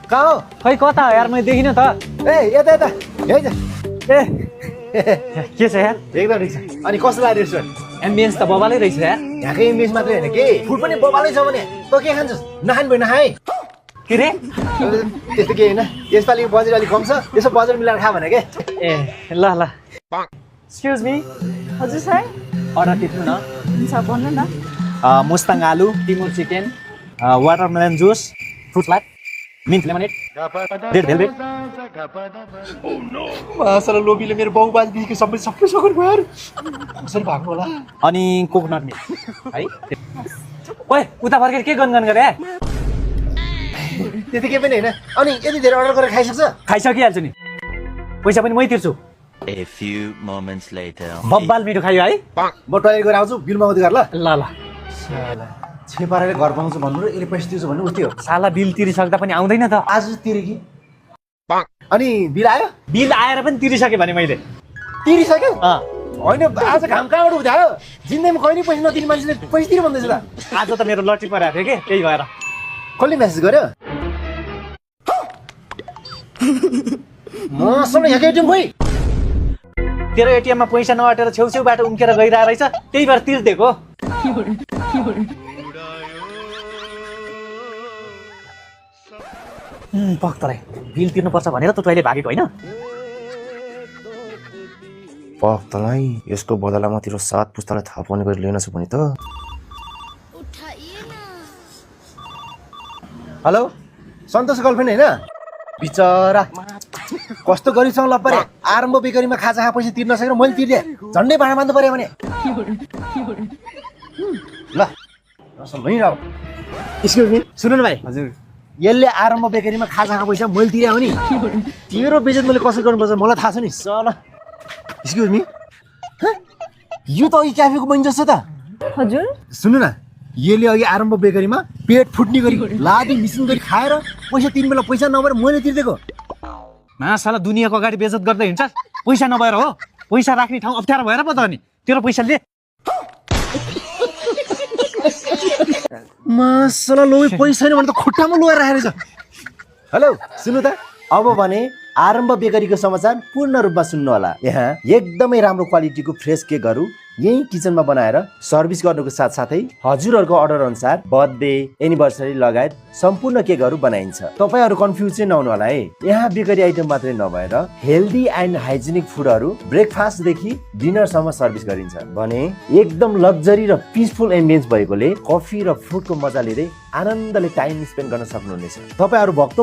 कहाँ हो? खै कता हो यार मैले देखिनँ त। ए यता यता यही छ। ए के छ यार? एकदम ठिक छ। अनि कस्तो लाग्यो रेस्टुरेन्ट? एम्बियन्स त बबालै रहेछ यार। यहाँकै इमेज मात्रै होइन के फुड पनि बबालै छ भने त के खान्छस्? नखाने भयो नखाए। के रे? त्यस्तो के होइन, यसपालिको बजेट अलिक कम छ, यसो बजेट मिलाएर खा भने के। ए ल ल। एक्सक्युज मी हजुर सर अर्डर टिप्नु न। हुन्छ भन्नु न मुस्ताङ आलु, टिमुर chicken, watermelon juice, fruit salad, mint lemonade, red velvet. मासला लोबीले मेरो बाउ बाजेदेखिको सबै सकुन भयो यार। कसरी भाग्नु होला? अनि कोकोनट मिल्क है। ओए उता फर्केर के गनगन गरे? त्यति के पनि होइन। अनि यति धेरै अर्डर गरेर खाइसक्छ? खाइसकिहाल्छु नि, पैसा पनि मै तिर्छु। A few moments later. बब्बाल मिठो खायो है। म टोइलेट गएर आउँछु, बिल माग्दै गर ल। ल ल। छेपारेर घर बनाउँछु भन्नु र यसले पैसा तिर्छु भन्नु उस्तै हो। साला बिल तिरिसक्दा पनि आउँदैन त। आज तिरे कि? अनि बिल आयो? बिल आएर पनि तिरिसकेँ भने मैले। तिरिसक्यो? अँ होइन आज घाम कहाँबाट उठायो? जिन्दगीमा कहिले पैसा नतिर्ने मान्छेले पैसा तिर्नु भन्दैछ त। आज त मेरो लट्ठी परेको थियो कि त्यही भएर। कसले मेसेज गर्यो? मसँग यहाँकै एटिएम खोइ। तेरो एटिएममा पैसा नअटेर छेउछेउबाट उम्केर गइरहेको रहेछ, त्यही भएर तिर्दिएको। पक्तलाई बिल तिर्नुपर्छ भनेर त तैँले भागेको होइन? पक्तलाई यसको बदलामा तिम्रो 7 पुस्तालाई थाहा पाउने गरी लिन छु भने त। हेलो सन्तोष गर्लफ्रेन्ड होइन? बिचरा कस्तो गरिसँग लपरे आरम्भ बेकरीमा खाजा खा पैसा तिर्न सकेर मैले तिर्दिएँ। झन्डै भाँडा बाँध्नु पर्यो भने ल एक्सक्युज मी सुन्नु न भाइ। हजुर यसले आरम्भ बेकरीमा खाजा खा पैसा मैले तिरे हो नि। तेरो बेजेत मैले कसरी गर्नुपर्छ मलाई थाहा छ नि। सल एक्सक्युज मी यो त अघि क्याफेको बहिनी जस्तो त। हजुर सुन्नु न यसले अघि आरम्भ बेकरीमा पेट फुट्ने गरी लादी मिसिन गरी खाएर पैसा तिर्ने बेला पैसा नभएर मैले तिर्दिएको। साला दुनियाँको अगाडि बेइज्जत गर्दै हिँड्छ, पैसा नभएर हो। पैसा राख्ने ठाउँ अप्ठ्यारो भएर पो त अनि तेरो पैसा ले। मासला लोई पैसा छैन भने त खुट्टामा लोएर राखेको छ। हेलो सुन्नु त अब भने आरम्भ बेकरीको समाचार पूर्ण रूपमा सुन्नु होला। यहाँ एकदमै राम्रो क्वालिटीको फ्रेस केकहरू यही किचनमा बनाएर सर्भिस गर्नुको साथसाथै हजुरहरूको अर्डर अनुसार बर्थडे एनिभर्सरी लगायत सम्पूर्ण केकहरू बनाइन्छ। तपाईँहरू कन्फ्युज चाहिँ नहुनु होला है। यहाँ बेकरी आइटम मात्रै नभएर हेल्दी एन्ड हाइजेनिक फुडहरू ब्रेकफास्टदेखि डिनरसम्म सर्भिस गरिन्छ भने एकदम लग्जरी र पिसफुल एम्बियन्स भएकोले कफी र फुडको मजा लिँदै आनन्दले टाइम स्पेन्ड गर्न सक्नुहुनेछ। तपाईँहरू भक्तो